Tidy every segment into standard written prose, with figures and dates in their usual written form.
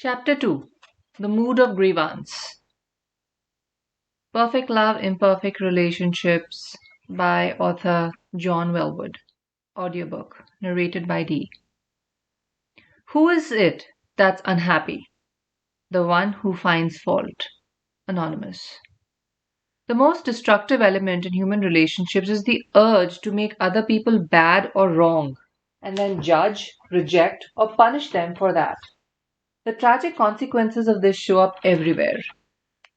Chapter 2. The Mood of Grievance. Perfect Love, Imperfect Relationships by author John Welwood. Audiobook narrated by Dee. Who is it that's unhappy? The one who finds fault. Anonymous. The most destructive element in human relationships is the urge to make other people bad or wrong, and then judge, reject, or punish them for that. The tragic consequences of this show up everywhere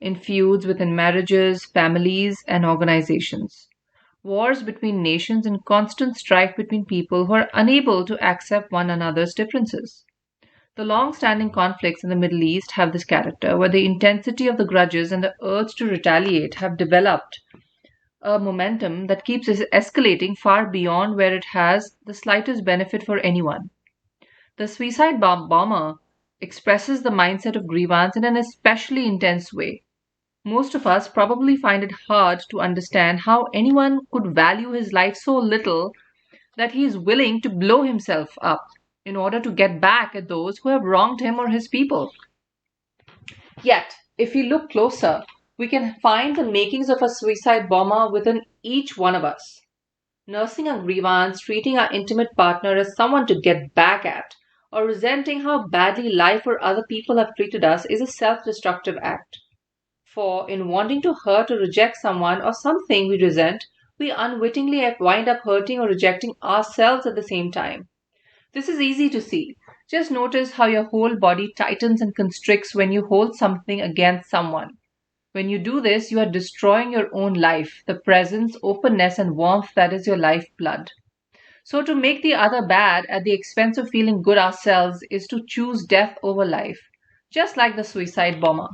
in feuds within marriages, families, and organizations, wars between nations, and constant strife between people who are unable to accept one another's differences. The long standing conflicts in the Middle East have this character, where the intensity of the grudges and the urge to retaliate have developed a momentum that keeps escalating far beyond where it has the slightest benefit for anyone. The suicide bomber expresses the mindset of grievance in an especially intense way. Most of us probably find it hard to understand how anyone could value his life so little that he is willing to blow himself up in order to get back at those who have wronged him or his people. Yet, if we look closer, we can find the makings of a suicide bomber within each one of us. Nursing a grievance, treating our intimate partner as someone to get back at, or resenting how badly life or other people have treated us is a self-destructive act. For in wanting to hurt or reject someone or something we resent, we unwittingly wind up hurting or rejecting ourselves at the same time. This is easy to see. Just notice how your whole body tightens and constricts when you hold something against someone. When you do this, you are destroying your own life, the presence, openness, and warmth that is your lifeblood. So to make the other bad at the expense of feeling good ourselves is to choose death over life, just like the suicide bomber.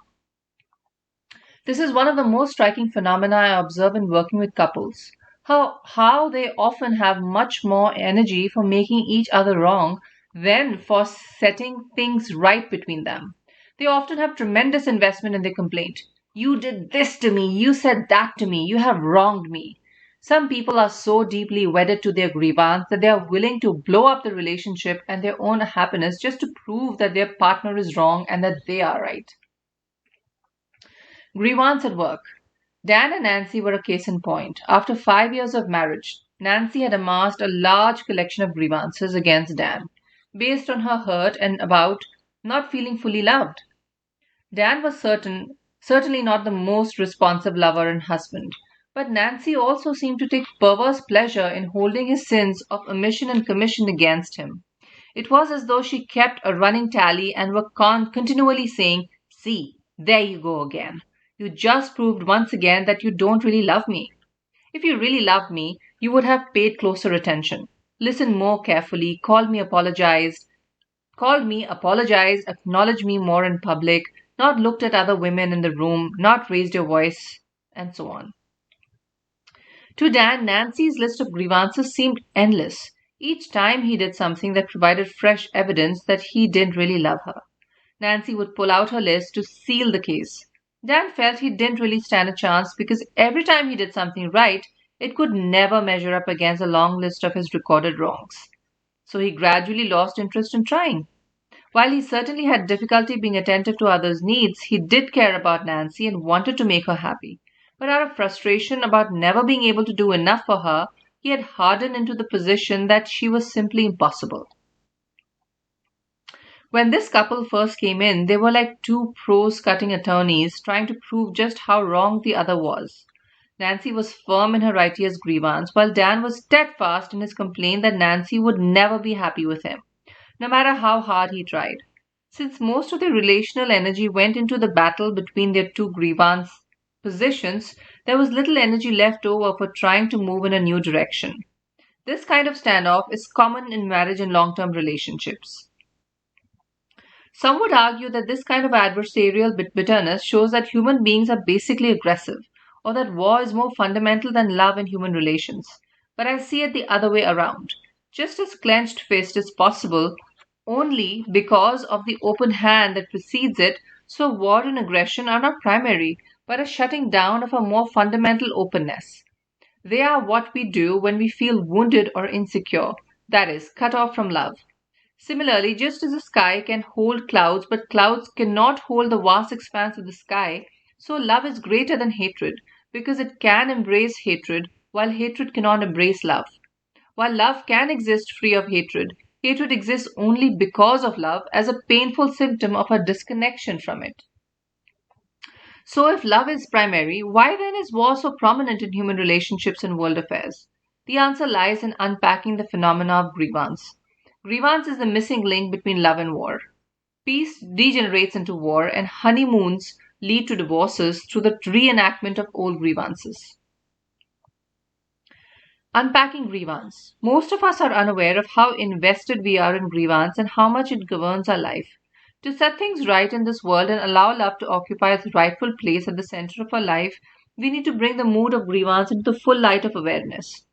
This is one of the most striking phenomena I observe in working with couples. How they often have much more energy for making each other wrong than for setting things right between them. They often have tremendous investment in their complaint. You did this to me, you said that to me, you have wronged me. Some people are so deeply wedded to their grievance that they are willing to blow up the relationship and their own happiness just to prove that their partner is wrong and that they are right. Grievance at work. Dan and Nancy were a case in point. After 5 years of marriage, Nancy had amassed a large collection of grievances against Dan, based on her hurt and about not feeling fully loved. Dan was certainly not the most responsive lover and husband, but Nancy also seemed to take perverse pleasure in holding his sins of omission and commission against him. It was as though she kept a running tally and were continually saying, "See, there you go again. You just proved once again that you don't really love me. If you really loved me, you would have paid closer attention, listened more carefully, called me, apologized, acknowledged me more in public, not looked at other women in the room, not raised your voice," and so on. To Dan, Nancy's list of grievances seemed endless. Each time he did something that provided fresh evidence that he didn't really love her, Nancy would pull out her list to seal the case. Dan felt he didn't really stand a chance because every time he did something right, it could never measure up against a long list of his recorded wrongs. So he gradually lost interest in trying. While he certainly had difficulty being attentive to others' needs, he did care about Nancy and wanted to make her happy. But out of frustration about never being able to do enough for her, he had hardened into the position that she was simply impossible. When this couple first came in, they were like two prose-cutting attorneys trying to prove just how wrong the other was. Nancy was firm in her righteous grievance, while Dan was steadfast in his complaint that Nancy would never be happy with him, no matter how hard he tried. Since most of their relational energy went into the battle between their two grievance positions, there was little energy left over for trying to move in a new direction. This kind of standoff is common in marriage and long-term relationships. Some would argue that this kind of adversarial bitterness shows that human beings are basically aggressive, or that war is more fundamental than love in human relations. But I see it the other way around. Just as clenched fist is possible only because of the open hand that precedes it, so war and aggression are not primary, but a shutting down of a more fundamental openness. They are what we do when we feel wounded or insecure, that is, cut off from love. Similarly, just as the sky can hold clouds, but clouds cannot hold the vast expanse of the sky, so love is greater than hatred because it can embrace hatred while hatred cannot embrace love. While love can exist free of hatred, hatred exists only because of love as a painful symptom of our disconnection from it. So, if love is primary, why then is war so prominent in human relationships and world affairs? The answer lies in unpacking the phenomena of grievance. Grievance is the missing link between love and war. Peace degenerates into war, and honeymoons lead to divorces through the reenactment of old grievances. Unpacking grievance. Most of us are unaware of how invested we are in grievance and how much it governs our life. To set things right in this world and allow love to occupy its rightful place at the center of our life, we need to bring the mood of grievance into the full light of awareness.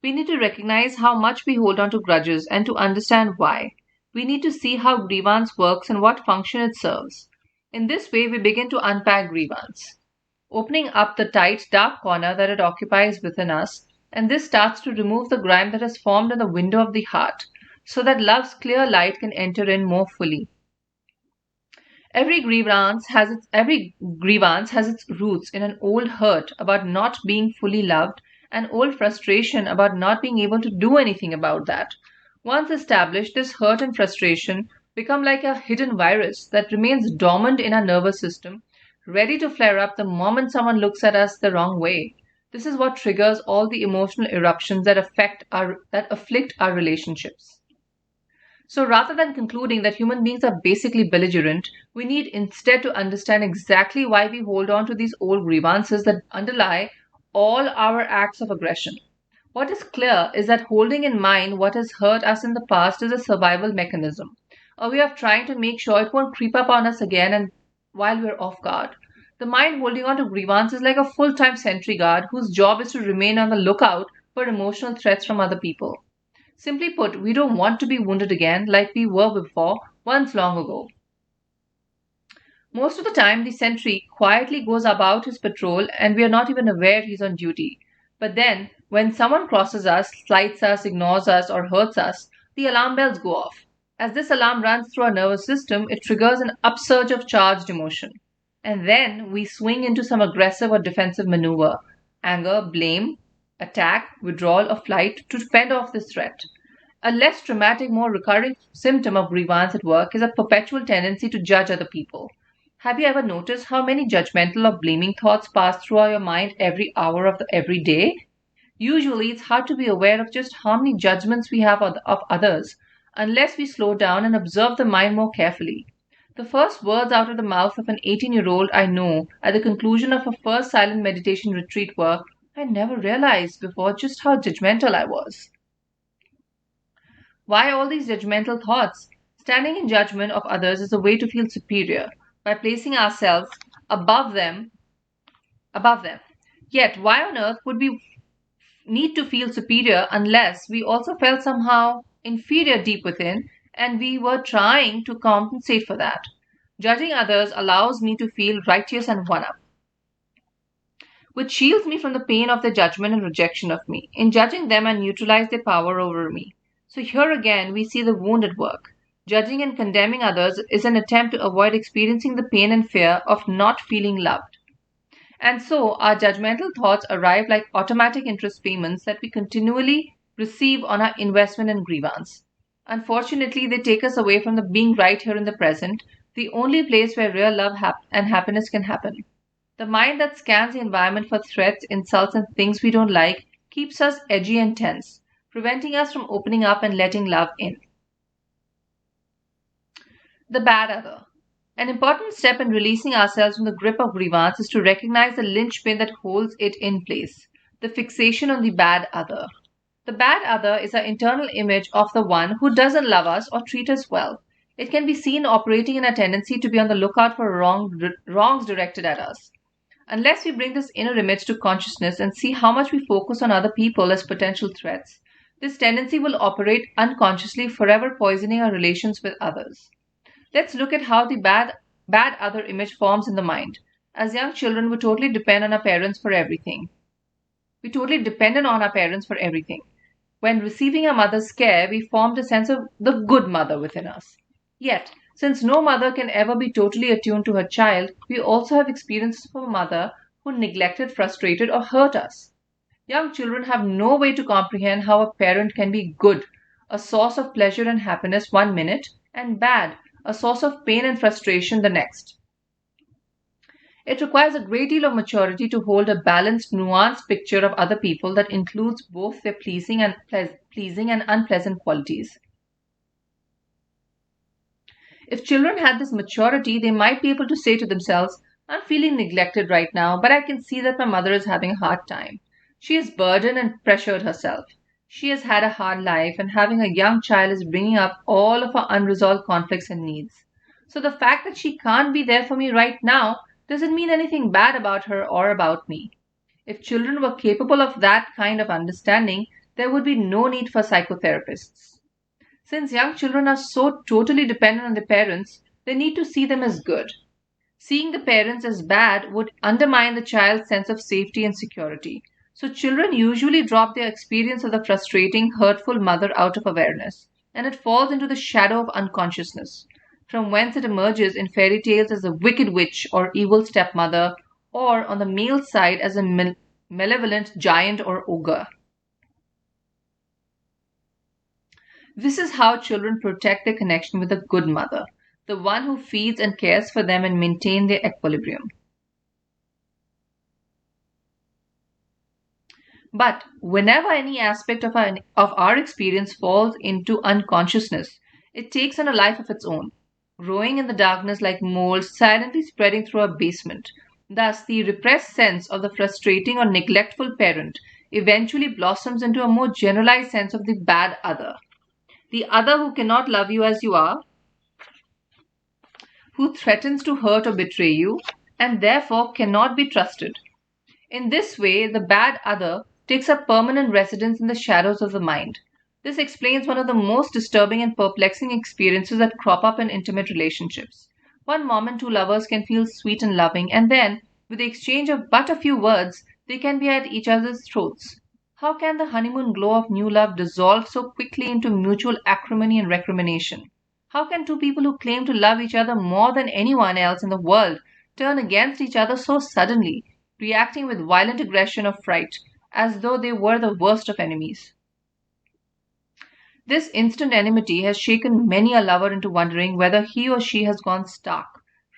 We need to recognize how much we hold on to grudges and to understand why. We need to see how grievance works and what function it serves. In this way, we begin to unpack grievance, opening up the tight, dark corner that it occupies within us, and this starts to remove the grime that has formed in the window of the heart, so that love's clear light can enter in more fully. Every grievance has its roots in an old hurt about not being fully loved, an old frustration about not being able to do anything about that. Once established, this hurt and frustration become like a hidden virus that remains dormant in our nervous system, ready to flare up the moment someone looks at us the wrong way. This is what triggers all the emotional eruptions that afflict our relationships. So rather than concluding that human beings are basically belligerent, we need instead to understand exactly why we hold on to these old grievances that underlie all our acts of aggression. What is clear is that holding in mind what has hurt us in the past is a survival mechanism, a way of trying to make sure it won't creep up on us again and while we're off guard. The mind holding on to grievance is like a full-time sentry guard whose job is to remain on the lookout for emotional threats from other people. Simply put, we don't want to be wounded again like we were before once long ago. Most of the time, the sentry quietly goes about his patrol and we are not even aware he's on duty. But then, when someone crosses us, slights us, ignores us, or hurts us, the alarm bells go off. As this alarm runs through our nervous system, it triggers an upsurge of charged emotion. And then we swing into some aggressive or defensive maneuver: anger, blame, attack, withdrawal, or flight to fend off this threat. A less dramatic, more recurring symptom of grievance at work is a perpetual tendency to judge other people. Have you ever noticed how many judgmental or blaming thoughts pass through your mind every hour of every day? Usually, it's hard to be aware of just how many judgments we have of others unless we slow down and observe the mind more carefully. The first words out of the mouth of an 18-year-old I know at the conclusion of her first silent meditation retreat were, "I never realized before just how judgmental I was." Why all these judgmental thoughts? Standing in judgment of others is a way to feel superior by placing ourselves above them. Yet, why on earth would we need to feel superior unless we also felt somehow inferior deep within and we were trying to compensate for that? Judging others allows me to feel righteous and one up, which shields me from the pain of their judgment and rejection of me. In judging them, I neutralize their power over me. So here again, we see the wound at work. Judging and condemning others is an attempt to avoid experiencing the pain and fear of not feeling loved. And so our judgmental thoughts arrive like automatic interest payments that we continually receive on our investment in grievance. Unfortunately, they take us away from the being right here in the present, the only place where real love and happiness can happen. The mind that scans the environment for threats, insults, and things we don't like keeps us edgy and tense, preventing us from opening up and letting love in. The bad other. An important step in releasing ourselves from the grip of grievance is to recognize the linchpin that holds it in place, the fixation on the bad other. The bad other is our internal image of the one who doesn't love us or treat us well. It can be seen operating in a tendency to be on the lookout for wrongs directed at us. Unless we bring this inner image to consciousness and see how much we focus on other people as potential threats, this tendency will operate unconsciously, forever poisoning our relations with others. Let's look at how the bad other image forms in the mind. As young children, we totally depend on our parents for everything. When When receiving a mother's care, we formed a sense of the good mother within us. Yet, since no mother can ever be totally attuned to her child, we also have experiences of a mother who neglected, frustrated, or hurt us. Young children have no way to comprehend how a parent can be good, a source of pleasure and happiness one minute, and bad, a source of pain and frustration the next. It requires a great deal of maturity to hold a balanced, nuanced picture of other people that includes both their pleasing and unpleasant qualities. If children had this maturity, they might be able to say to themselves, I'm feeling neglected right now, but I can see that my mother is having a hard time. She is burdened and pressured herself. She has had a hard life, and having a young child is bringing up all of her unresolved conflicts and needs. So the fact that she can't be there for me right now doesn't mean anything bad about her or about me. If children were capable of that kind of understanding, there would be no need for psychotherapists. Since young children are so totally dependent on their parents, they need to see them as good. Seeing the parents as bad would undermine the child's sense of safety and security. So children usually drop their experience of the frustrating, hurtful mother out of awareness, and it falls into the shadow of unconsciousness, from whence it emerges in fairy tales as a wicked witch or evil stepmother, or on the male side as a malevolent giant or ogre. This is how children protect their connection with a good mother, the one who feeds and cares for them and maintains their equilibrium. But whenever any aspect of our experience falls into unconsciousness, it takes on a life of its own, growing in the darkness like mold silently spreading through a basement. Thus, the repressed sense of the frustrating or neglectful parent eventually blossoms into a more generalized sense of the bad other. The other who cannot love you as you are, who threatens to hurt or betray you, and therefore cannot be trusted. In this way, the bad other takes up permanent residence in the shadows of the mind. This explains one of the most disturbing and perplexing experiences that crop up in intimate relationships. One moment, two lovers can feel sweet and loving, and then, with the exchange of but a few words, they can be at each other's throats. How can the honeymoon glow of new love dissolve so quickly into mutual acrimony and recrimination? How can two people who claim to love each other more than anyone else in the world turn against each other so suddenly, reacting with violent aggression or fright, as though they were the worst of enemies? This instant enmity has shaken many a lover into wondering whether he or she has gone stark,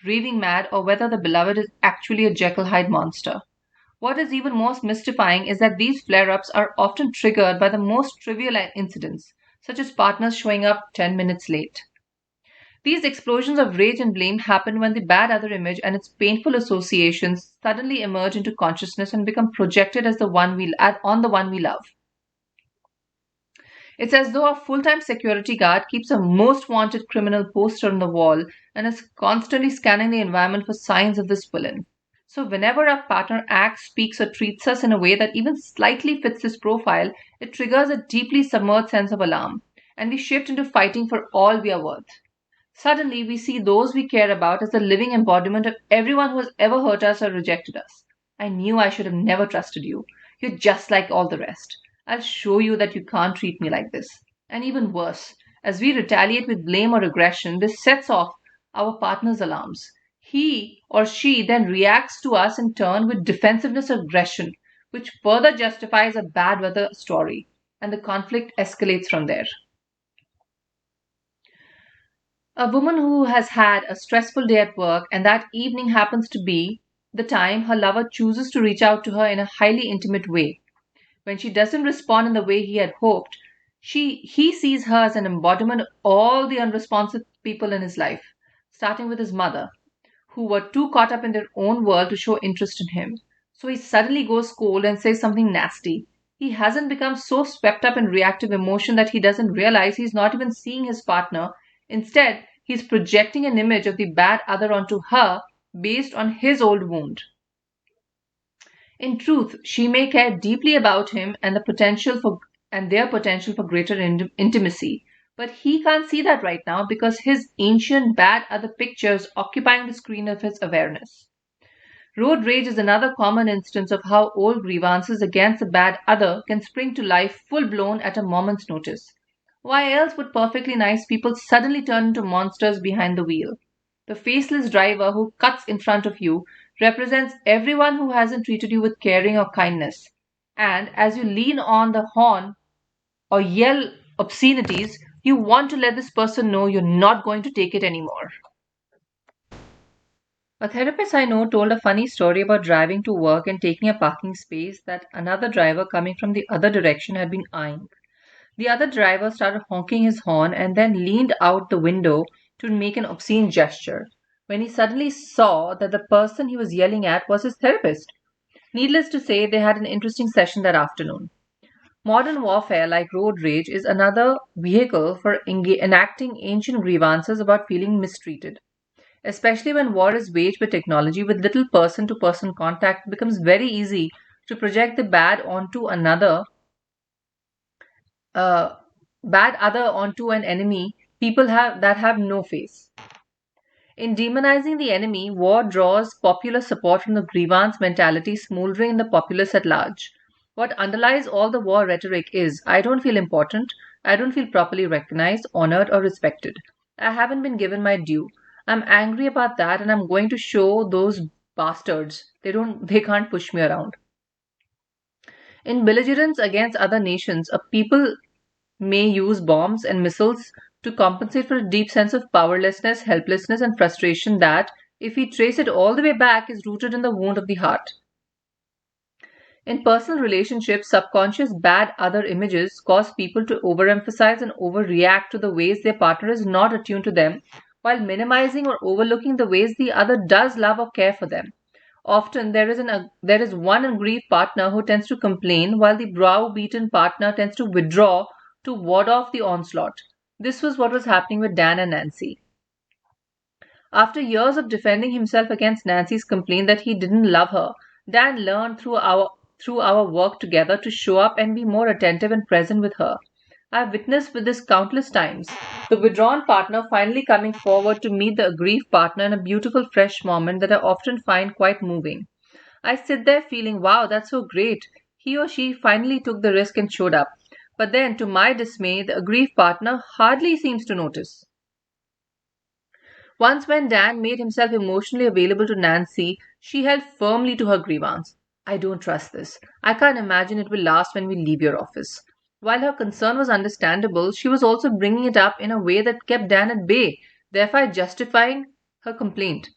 raving mad, or whether the beloved is actually a Jekyll-Hyde monster. What is even most mystifying is that these flare-ups are often triggered by the most trivial incidents, such as partners showing up 10 minutes late. These explosions of rage and blame happen when the bad other image and its painful associations suddenly emerge into consciousness and become projected as on the one we love. It's as though a full-time security guard keeps a most wanted criminal poster on the wall and is constantly scanning the environment for signs of this villain. So whenever our partner acts, speaks, or treats us in a way that even slightly fits this profile, it triggers a deeply submerged sense of alarm, and we shift into fighting for all we are worth. Suddenly, we see those we care about as the living embodiment of everyone who has ever hurt us or rejected us. I knew I should have never trusted you. You're just like all the rest. I'll show you that you can't treat me like this. And even worse, as we retaliate with blame or aggression, this sets off our partner's alarms. He or she then reacts to us in turn with defensiveness or aggression, which further justifies a bad weather story, and the conflict escalates from there. A woman who has had a stressful day at work and that evening happens to be the time her lover chooses to reach out to her in a highly intimate way. When she doesn't respond in the way he had hoped, he sees her as an embodiment of all the unresponsive people in his life, starting with his mother, who were too caught up in their own world to show interest in him. So he suddenly goes cold and says something nasty. He hasn't become so swept up in reactive emotion that he doesn't realize he's not even seeing his partner. Instead, he's projecting an image of the bad other onto her based on his old wound. In truth, she may care deeply about him and their potential for greater intimacy, but he can't see that right now because his ancient bad other picture is occupying the screen of his awareness. Road rage is another common instance of how old grievances against the bad other can spring to life full blown at a moment's notice. Why else would perfectly nice people suddenly turn into monsters behind the wheel? The faceless driver who cuts in front of you represents everyone who hasn't treated you with caring or kindness. And as you lean on the horn or yell obscenities, you want to let this person know you're not going to take it anymore. A therapist I know told a funny story about driving to work and taking a parking space that another driver coming from the other direction had been eyeing. The other driver started honking his horn and then leaned out the window to make an obscene gesture when he suddenly saw that the person he was yelling at was his therapist. Needless to say, they had an interesting session that afternoon. Modern warfare, like road rage, is another vehicle for enacting ancient grievances about feeling mistreated. Especially when war is waged with technology with little person to person contact, it becomes very easy to project the uh, bad other onto an enemy people have that have no face. In demonizing the enemy, war draws popular support from the grievance mentality smoldering in the populace at large. What underlies all the war rhetoric is I don't feel important, I don't feel properly recognized, honored, or respected. I haven't been given my due. I'm angry about that and I'm going to show those bastards. They can't push me around. In belligerence against other nations, a people may use bombs and missiles to compensate for a deep sense of powerlessness, helplessness, and frustration that, if we trace it all the way back, is rooted in the wound of the heart. In personal relationships, subconscious bad other images cause people to overemphasize and overreact to the ways their partner is not attuned to them, while minimizing or overlooking the ways the other does love or care for them. Often there is one aggrieved partner who tends to complain while the brow-beaten partner tends to withdraw to ward off the onslaught. This was what was happening with Dan and Nancy. After years of defending himself against Nancy's complaint that he didn't love her, Dan learned through our work together to show up and be more attentive and present with her. I've witnessed with this countless times. The withdrawn partner finally coming forward to meet the aggrieved partner in a beautiful fresh moment that I often find quite moving. I sit there feeling, wow, that's so great. He or she finally took the risk and showed up. But then, to my dismay, the aggrieved partner hardly seems to notice. Once, when Dan made himself emotionally available to Nancy, she held firmly to her grievance. I don't trust this. I can't imagine it will last when we leave your office. While her concern was understandable, she was also bringing it up in a way that kept Dan at bay, thereby justifying her complaint.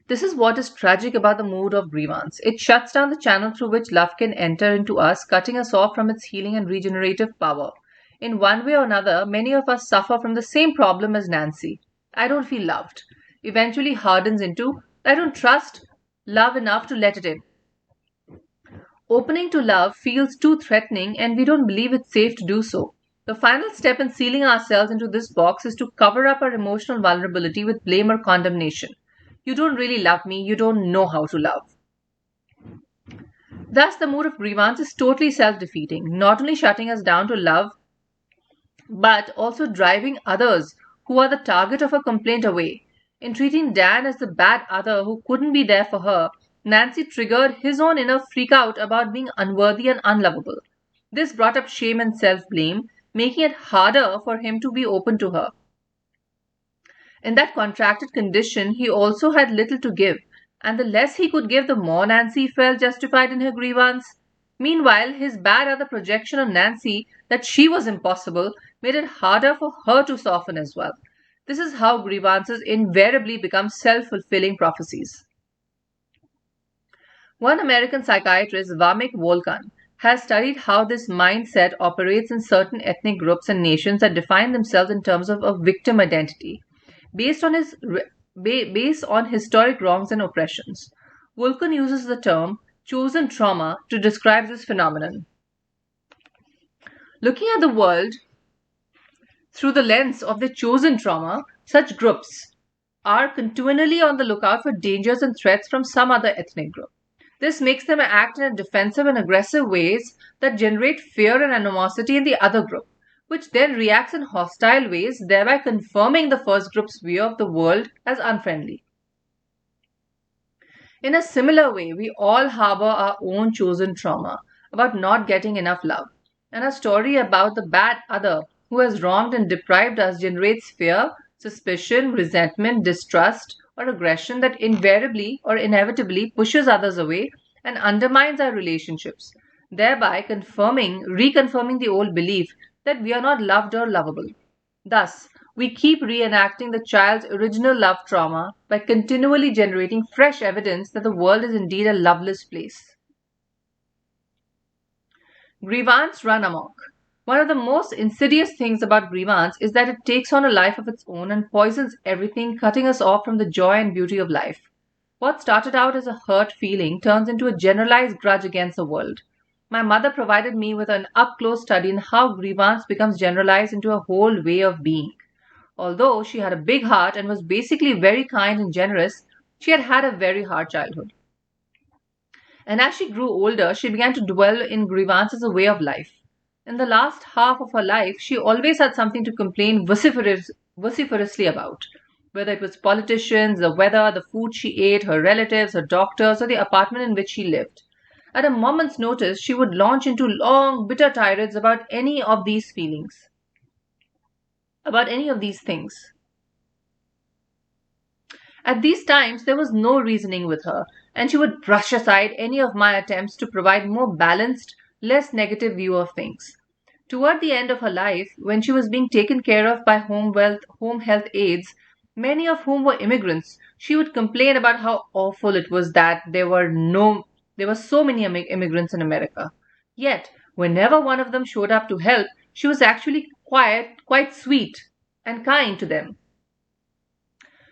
This is what is tragic about the mood of grievance. It shuts down the channel through which love can enter into us, cutting us off from its healing and regenerative power. In one way or another, many of us suffer from the same problem as Nancy. I don't feel loved. Eventually hardens into I don't trust love enough to let it in. Opening to love feels too threatening and we don't believe it's safe to do so. The final step in sealing ourselves into this box is to cover up our emotional vulnerability with blame or condemnation. You don't really love me, you don't know how to love. Thus, the mood of grievance is totally self defeating, not only shutting us down to love, but also driving others who are the target of a complaint away. In treating Dan as the bad other who couldn't be there for her, Nancy triggered his own inner freak out about being unworthy and unlovable. This brought up shame and self blame, making it harder for him to be open to her. In that contracted condition, he also had little to give, and the less he could give, the more Nancy felt justified in her grievance. Meanwhile, his bad other projection on Nancy that she was impossible made it harder for her to soften as well. This is how grievances invariably become self fulfilling prophecies. One American psychiatrist, Vamik Volkan, has studied how this mindset operates in certain ethnic groups and nations that define themselves in terms of a victim identity, based on based on historic wrongs and oppressions. Vulcan uses the term chosen trauma to describe this phenomenon. Looking at the world through the lens of their chosen trauma, such groups are continually on the lookout for dangers and threats from some other ethnic group. This makes them act in defensive and aggressive ways that generate fear and animosity in the other group, which then reacts in hostile ways, thereby confirming the first group's view of the world as unfriendly. In a similar way, we all harbor our own chosen trauma about not getting enough love. And a story about the bad other who has wronged and deprived us generates fear, suspicion, resentment, distrust, or aggression that invariably or inevitably pushes others away and undermines our relationships, thereby reconfirming the old belief that we are not loved or lovable. Thus, we keep reenacting the child's original love trauma by continually generating fresh evidence that the world is indeed a loveless place. Grievance run amok. One of the most insidious things about grievance is that it takes on a life of its own and poisons everything, cutting us off from the joy and beauty of life. What started out as a hurt feeling turns into a generalized grudge against the world. My mother provided me with an up close study in how grievance becomes generalized into a whole way of being. Although she had a big heart and was basically very kind and generous, she had a very hard childhood. And as she grew older, she began to dwell in grievance as a way of life. In the last half of her life, she always had something to complain vociferously about, whether it was politicians, the weather, the food she ate, her relatives, her doctors, or the apartment in which she lived. At a moment's notice, she would launch into long, bitter tirades about any of these things. At these times, there was no reasoning with her, and she would brush aside any of my attempts to provide more balanced, less negative view of things. Toward the end of her life, when she was being taken care of by home health aides, many of whom were immigrants, she would complain about how awful it was that there were so many immigrants in America. Yet, whenever one of them showed up to help, she was actually quite sweet and kind to them.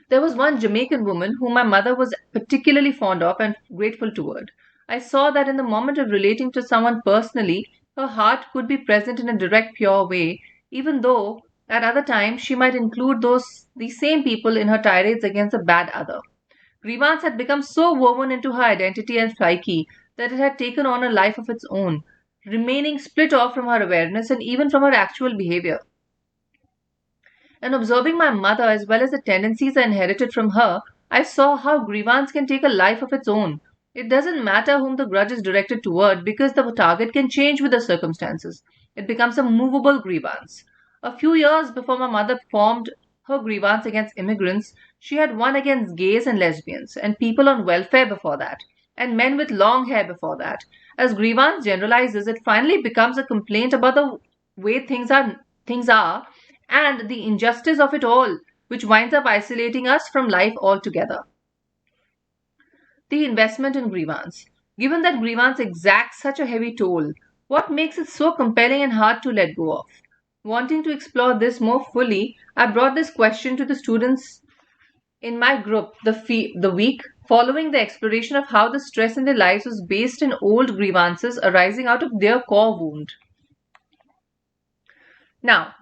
There was one Jamaican woman whom my mother was particularly fond of and grateful toward. I saw that in the moment of relating to someone personally, her heart could be present in a direct, pure way, even though at other times she might include these same people in her tirades against the bad other. Grievance had become so woven into her identity and psyche that it had taken on a life of its own, remaining split off from her awareness and even from her actual behavior. And observing my mother as well as the tendencies I inherited from her, I saw how grievance can take a life of its own. It doesn't matter whom the grudge is directed toward because the target can change with the circumstances. It becomes a movable grievance. A few years before my mother formed her grievance against immigrants, she had one against gays and lesbians, and people on welfare before that, and men with long hair before that. As grievance generalizes, it finally becomes a complaint about the way things are and the injustice of it all, which winds up isolating us from life altogether. The investment in grievance. Given that grievance exacts such a heavy toll, what makes it so compelling and hard to let go of? Wanting to explore this more fully, I brought this question to the students in my group the week following the exploration of how the stress in their lives was based in old grievances arising out of their core wound. Now,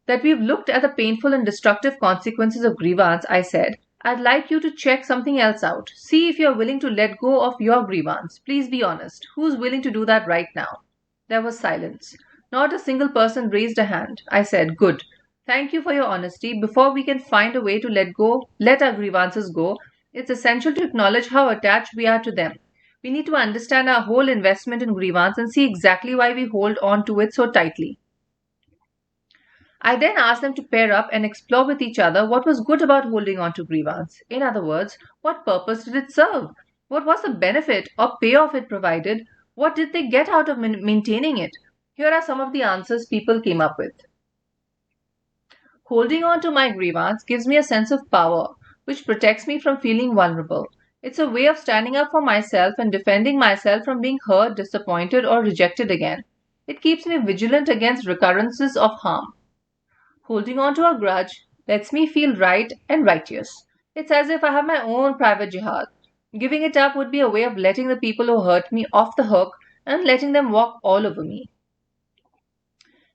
that we've looked at the painful and destructive consequences of grievance, I said, I'd like you to check something else out. See if you're willing to let go of your grievance. Please be honest. Who's willing to do that right now? There was silence. Not a single person raised a hand. I said, good. Thank you for your honesty. Before we can find a way to let our grievances go, it's essential to acknowledge how attached we are to them. We need to understand our whole investment in grievance and see exactly why we hold on to it so tightly. I then asked them to pair up and explore with each other what was good about holding on to grievance. In other words, what purpose did it serve? What was the benefit or payoff it provided? What did they get out of maintaining it? Here are some of the answers people came up with. Holding on to my grievance gives me a sense of power, which protects me from feeling vulnerable. It's a way of standing up for myself and defending myself from being hurt, disappointed, or rejected again. It keeps me vigilant against recurrences of harm. Holding on to a grudge lets me feel right and righteous. It's as if I have my own private jihad. Giving it up would be a way of letting the people who hurt me off the hook and letting them walk all over me.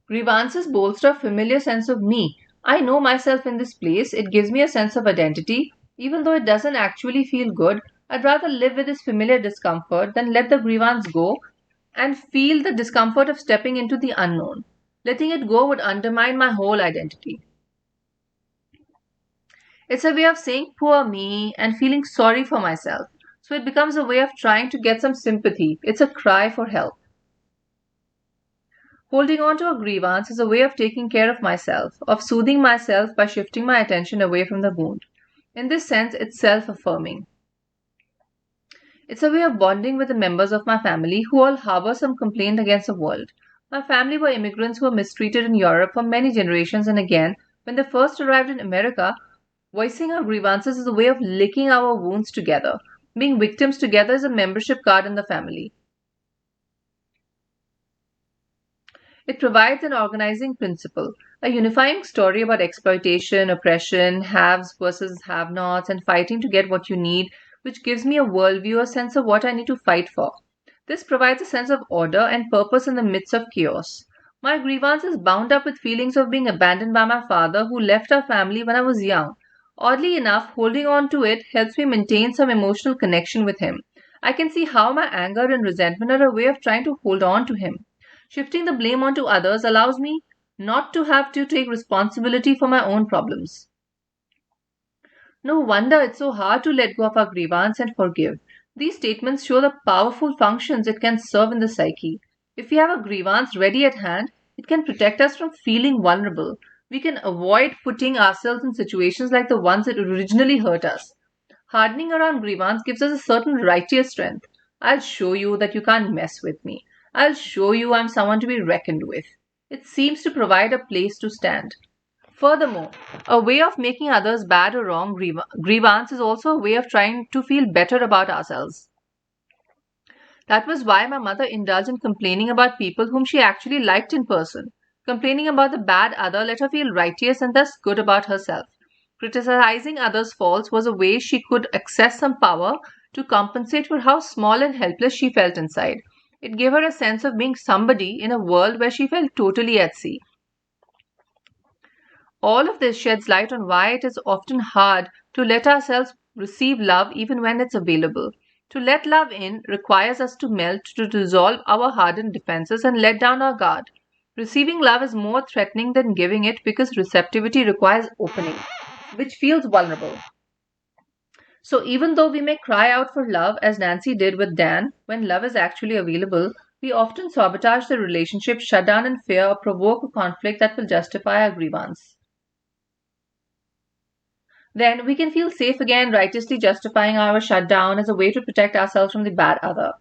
Grievances bolster a familiar sense of me. I know myself in this place. It gives me a sense of identity. Even though it doesn't actually feel good, I'd rather live with this familiar discomfort than let the grievance go and feel the discomfort of stepping into the unknown. Letting it go would undermine my whole identity. It's a way of saying poor me and feeling sorry for myself. so it becomes a way of trying to get some sympathy. It's a cry for help. Holding on to a grievance is a way of taking care of myself, of soothing myself by shifting my attention away from the wound. In this sense, it's self-affirming. It's a way of bonding with the members of my family who all harbor some complaint against the world. My family were immigrants who were mistreated in Europe for many generations, and again, when they first arrived in America, voicing our grievances is a way of licking our wounds together. Being victims together is a membership card in the family. It provides an organizing principle, a unifying story about exploitation, oppression, haves versus have-nots, and fighting to get what you need, which gives me a worldview, a sense of what I need to fight for. This provides a sense of order and purpose in the midst of chaos. My grievance is bound up with feelings of being abandoned by my father, who left our family when I was young. Oddly enough, holding on to it helps me maintain some emotional connection with him. I can see how my anger and resentment are a way of trying to hold on to him. Shifting the blame onto others allows me not to have to take responsibility for my own problems. No wonder it's so hard to let go of our grievance and forgive. These statements show the powerful functions it can serve in the psyche. If we have a grievance ready at hand, it can protect us from feeling vulnerable. We can avoid putting ourselves in situations like the ones that originally hurt us. Hardening around grievance gives us a certain righteous strength. I'll show you that you can't mess with me. I'll show you I'm someone to be reckoned with. It seems to provide a place to stand. Furthermore, a way of making others bad or wrong, grievance is also a way of trying to feel better about ourselves. That was why my mother indulged in complaining about people whom she actually liked in person. Complaining about the bad other let her feel righteous and thus good about herself. Criticizing others' faults was a way she could access some power to compensate for how small and helpless she felt inside. It gave her a sense of being somebody in a world where she felt totally at sea. All of this sheds light on why it is often hard to let ourselves receive love even when it's available. To let love in requires us to melt, to dissolve our hardened defenses and let down our guard. Receiving love is more threatening than giving it because receptivity requires opening, which feels vulnerable. So even though we may cry out for love, as Nancy did with Dan, when love is actually available, we often sabotage the relationship, shut down in fear, or provoke a conflict that will justify our grievance. Then we can feel safe again, righteously justifying our shutdown as a way to protect ourselves from the bad other.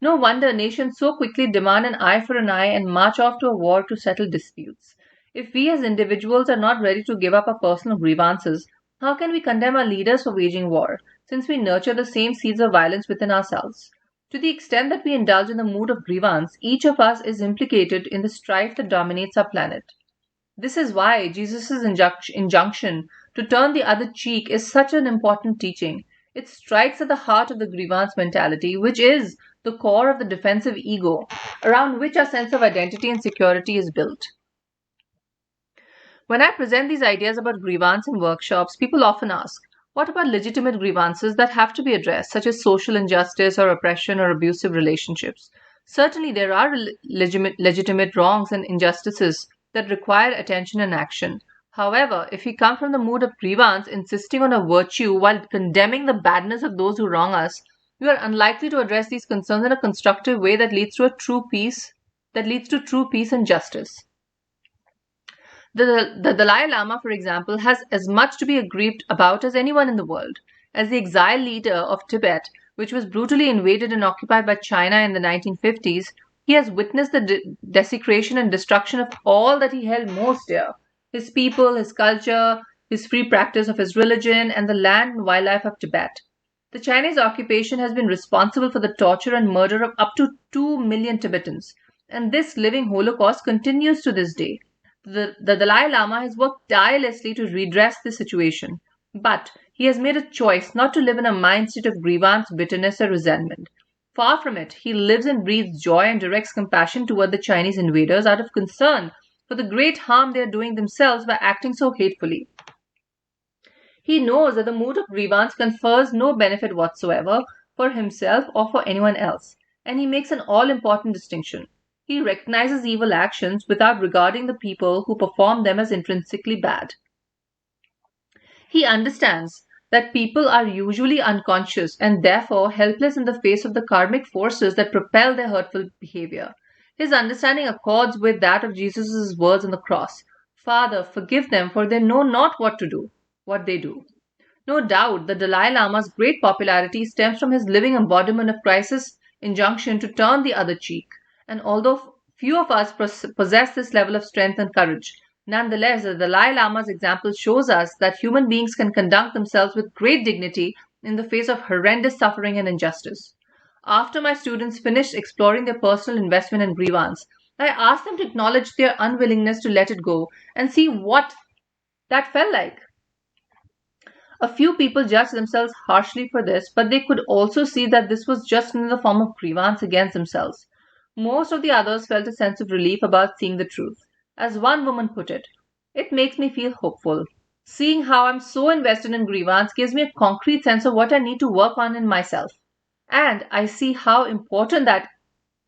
No wonder nations so quickly demand an eye for an eye and march off to a war to settle disputes. If we as individuals are not ready to give up our personal grievances, how can we condemn our leaders for waging war, since we nurture the same seeds of violence within ourselves? To the extent that we indulge in the mood of grievance, each of us is implicated in the strife that dominates our planet. This is why Jesus' injunction to turn the other cheek is such an important teaching. It strikes at the heart of the grievance mentality, which is the core of the defensive ego, around which our sense of identity and security is built. When I present these ideas about grievance in workshops, people often ask, what about legitimate grievances that have to be addressed, such as social injustice or oppression or abusive relationships? Certainly, there are legitimate wrongs and injustices that require attention and action. However, if we come from the mood of grievance, insisting on a virtue while condemning the badness of those who wrong us, we are unlikely to address these concerns in a constructive way that leads to true peace and justice. The Dalai Lama, for example, has as much to be aggrieved about as anyone in the world. As the exiled leader of Tibet, which was brutally invaded and occupied by China in the 1950s, he has witnessed the desecration and destruction of all that he held most dear: his people, his culture, his free practice of his religion, and the land and wildlife of Tibet. The Chinese occupation has been responsible for the torture and murder of up to 2 million Tibetans, and this living Holocaust continues to this day. The Dalai Lama has worked tirelessly to redress the situation, but he has made a choice not to live in a mindset of grievance, bitterness, or resentment. Far from it, he lives and breathes joy and directs compassion toward the Chinese invaders out of concern for the great harm they are doing themselves by acting so hatefully. He knows that the mood of grievance confers no benefit whatsoever for himself or for anyone else, and he makes an all-important distinction. He recognizes evil actions without regarding the people who perform them as intrinsically bad. He understands that people are usually unconscious and therefore helpless in the face of the karmic forces that propel their hurtful behavior. His understanding accords with that of Jesus' words on the cross: Father, forgive them, for they know not what they do. No doubt, the Dalai Lama's great popularity stems from his living embodiment of Christ's injunction to turn the other cheek. And although few of us possess this level of strength and courage, nonetheless, the Dalai Lama's example shows us that human beings can conduct themselves with great dignity in the face of horrendous suffering and injustice. After my students finished exploring their personal investment in Grievance, I asked them to acknowledge their unwillingness to let it go and see what that felt like. A few people judged themselves harshly for this, but they could also see that this was just another form of grievance against themselves. Most of the others felt a sense of relief about seeing the truth. As one woman put it, it makes me feel hopeful. Seeing how I'm so invested in grievance gives me a concrete sense of what I need to work on in myself. And I see how important that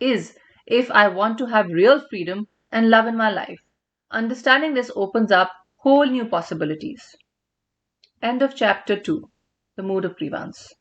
is if I want to have real freedom and love in my life. Understanding this opens up whole new possibilities. End of chapter 2. The Mood of Grievance.